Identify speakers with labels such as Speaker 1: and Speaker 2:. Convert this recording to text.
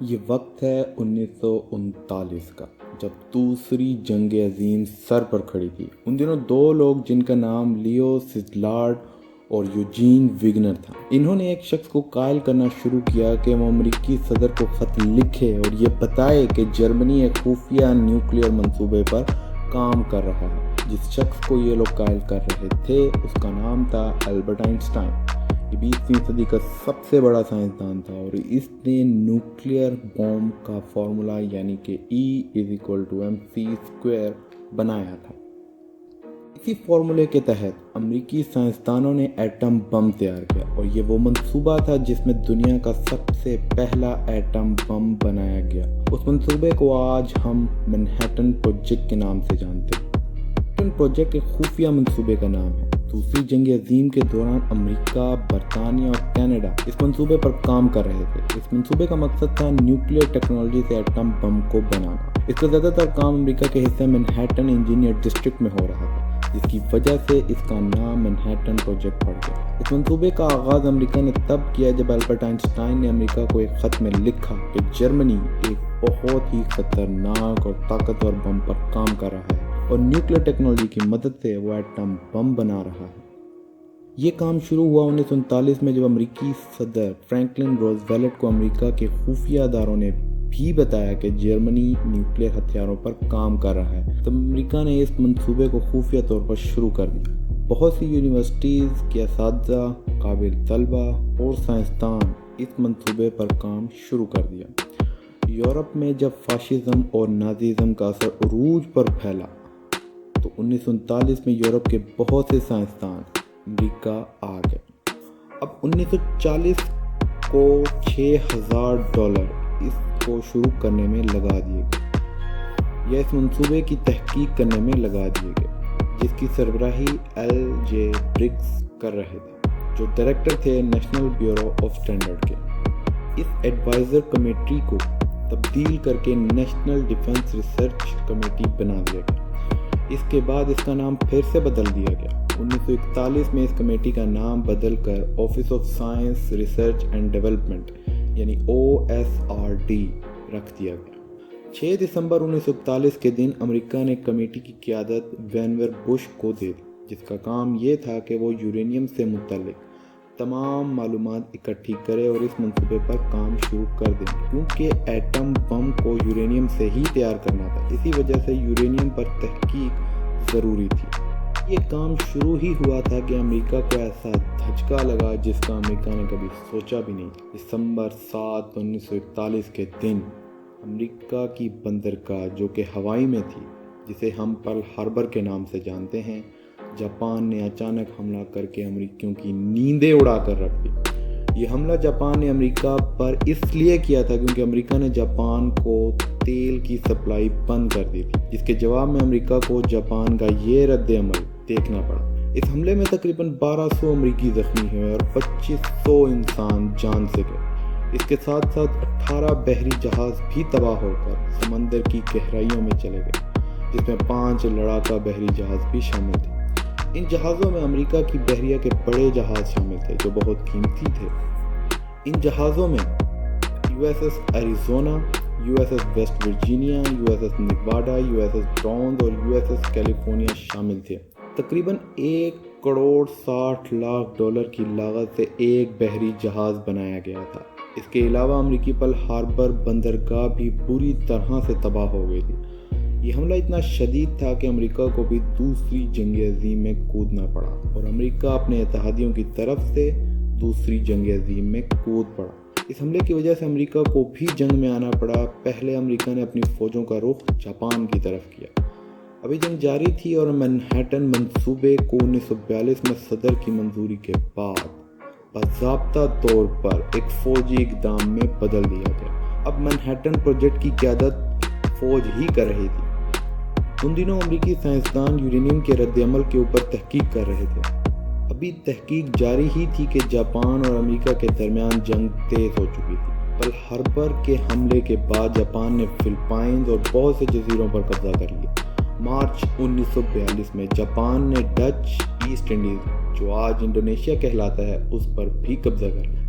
Speaker 1: یہ وقت ہے 1939 کا، جب دوسری جنگ عظیم سر پر کھڑی تھی۔ ان دنوں دو لوگ جن کا نام لیو سیزلارڈ اور یوجین وگنر تھا، انہوں نے ایک شخص کو قائل کرنا شروع کیا کہ وہ امریکی صدر کو خط لکھے اور یہ بتائے کہ جرمنی ایک خفیہ نیوکلیئر منصوبے پر کام کر رہا ہے۔ جس شخص کو یہ لوگ قائل کر رہے تھے اس کا نام تھا البرٹ آئنسٹائن۔ یہ 20ویں صدی کا سب سے بڑا سائنسدان تھا اور اس نے نیوکلیئر بوم کا فارمولا یعنی کہ E=mc² بنایا تھا۔ اسی فارمولے کے تحت امریکی سائنسدانوں نے ایٹم بم تیار کیا اور یہ وہ منصوبہ تھا جس میں دنیا کا سب سے پہلا ایٹم بم بنایا گیا۔ اس منصوبے کو آج ہم مینہٹن پروجیکٹ کے نام سے جانتے ہیں۔ مینہٹن پروجیکٹ ایک خفیہ منصوبے کا نام ہے۔ دوسری جنگ عظیم کے دوران امریکہ، برطانیہ اور کینیڈا اس منصوبے پر کام کر رہے تھے۔ اس منصوبے کا مقصد تھا نیوکلیئر ٹیکنالوجی سے ایٹم بم کو بنانا۔ اس کا زیادہ تر کام امریکہ کے حصے مینہٹن انجینئر ڈسٹرکٹ میں ہو رہا تھا، جس کی وجہ سے اس کا نام مینہٹن پروجیکٹ پڑ گیا۔ اس منصوبے کا آغاز امریکہ نے تب کیا جب البرٹ آئنسٹائن نے امریکہ کو ایک خط میں لکھا کہ جرمنی ایک بہت ہی خطرناک اور طاقتور بم پر کام کر رہا ہے اور نیوکلیئر ٹیکنالوجی کی مدد سے وہ ایٹم بم بنا رہا ہے۔ یہ کام شروع ہوا 1939 میں، جب امریکی صدر فرینکلن روزویلٹ کو امریکہ کے خفیہ اداروں نے بھی بتایا کہ جرمنی نیوکلیئر ہتھیاروں پر کام کر رہا ہے۔ تب امریکہ نے اس منصوبے کو خفیہ طور پر شروع کر دیا۔ بہت سی یونیورسٹیز کے اساتذہ، قابل طلبہ اور سائنسدان اس منصوبے پر کام شروع کر دیا۔ یورپ میں جب فاشزم اور نازیزم کا اثر عروج پر پھیلا تو 1939 میں یورپ کے بہت سے سائنسدان امریکہ آ گئے۔ اب 1940 کو $6000 اس کو شروع کرنے میں لگا دیے گئے یا اس منصوبے کی تحقیق کرنے میں لگا دیے گئے، جس کی سربراہی LJ برگس کر رہے تھے، جو ڈائریکٹر تھے نیشنل بیورو آف اسٹینڈرڈ کے۔ اس ایڈوائزر کمیٹی کو تبدیل کر کے نیشنل ڈیفنس ریسرچ کمیٹی بنا دیا گیا۔ اس کے بعد اس کا نام پھر سے بدل دیا گیا۔ 1941 میں اس کمیٹی کا نام بدل کر office of science research and development یعنی OSRD رکھ دیا گیا۔ 6 دسمبر 1941 کے دن امریکہ نے کمیٹی کی قیادت وینور بش کو دے دی، جس کا کام یہ تھا کہ وہ یورینیم سے متعلق تمام معلومات اکٹھی کرے اور اس منصوبے پر کام شروع کر دیں، کیونکہ ایٹم بم کو یورینیم سے ہی تیار کرنا تھا۔ اسی وجہ سے یورینیم پر تحقیق ضروری تھی۔ یہ کام شروع ہی ہوا تھا کہ امریکہ کو ایسا دھچکا لگا جس کا امریکہ نے کبھی سوچا بھی نہیں۔ دسمبر 7، 1941 کے دن امریکہ کی بندرگاہ جو کہ ہوائی میں تھی، جسے ہم پرل ہاربر کے نام سے جانتے ہیں، جاپان نے اچانک حملہ کر کے امریکیوں کی نیندیں اڑا کر رکھ دی۔ یہ حملہ جاپان نے امریکہ پر اس لیے کیا تھا کیونکہ امریکہ نے جاپان کو تیل کی سپلائی بند کر دی تھی، جس کے جواب میں امریکہ کو جاپان کا یہ رد عمل دیکھنا پڑا۔ اس حملے میں تقریباً 1200 امریکی زخمی ہوئے اور 2500 انسان جان سے گئے۔ اس کے ساتھ ساتھ 18 بحری جہاز بھی تباہ ہو کر سمندر کی گہرائیوں میں چلے گئے، جس میں 5 لڑاکا بحری جہاز بھی شامل تھے۔ ان جہازوں میں امریکہ کی بحریہ کے بڑے جہاز شامل تھے جو بہت قیمتی تھے۔ ان جہازوں میں USS Arizona, USS West Virginia, USS Nevada, USS برونز اور USS کیلیفورنیا شامل تھے۔ تقریباً $1.60 کی لاگت سے ایک بحری جہاز بنایا گیا تھا۔ اس کے علاوہ امریکی پرل ہاربر بندرگاہ بھی بری طرح سے تباہ ہو گئی تھی۔ یہ حملہ اتنا شدید تھا کہ امریکہ کو بھی دوسری جنگ عظیم میں کودنا پڑا اور امریکہ اپنے اتحادیوں کی طرف سے دوسری جنگ عظیم میں کود پڑا۔ اس حملے کی وجہ سے امریکہ کو بھی جنگ میں آنا پڑا۔ پہلے امریکہ نے اپنی فوجوں کا رخ جاپان کی طرف کیا۔ ابھی جنگ جاری تھی اور مینہٹن منصوبے کو 1942 میں صدر کی منظوری کے بعد باضابطہ طور پر ایک فوجی اقدام میں بدل دیا گیا۔ اب مینہٹن پروجیکٹ کی قیادت فوج ہی کر رہی تھی۔ ان دنوں امریکی سائنسدان یورینیم کے رد عمل کے اوپر تحقیق کر رہے تھے۔ ابھی تحقیق جاری ہی تھی کہ جاپان اور امریکہ کے درمیان جنگ تیز ہو چکی تھی۔ پرل ہاربر کے حملے کے بعد جاپان نے فلپائنز اور بہت سے جزیروں پر قبضہ کر لیا۔ مارچ 1942 میں جاپان نے ڈچ ایسٹ انڈیز، جو آج انڈونیشیا کہلاتا ہے، اس پر بھی قبضہ کر لیا۔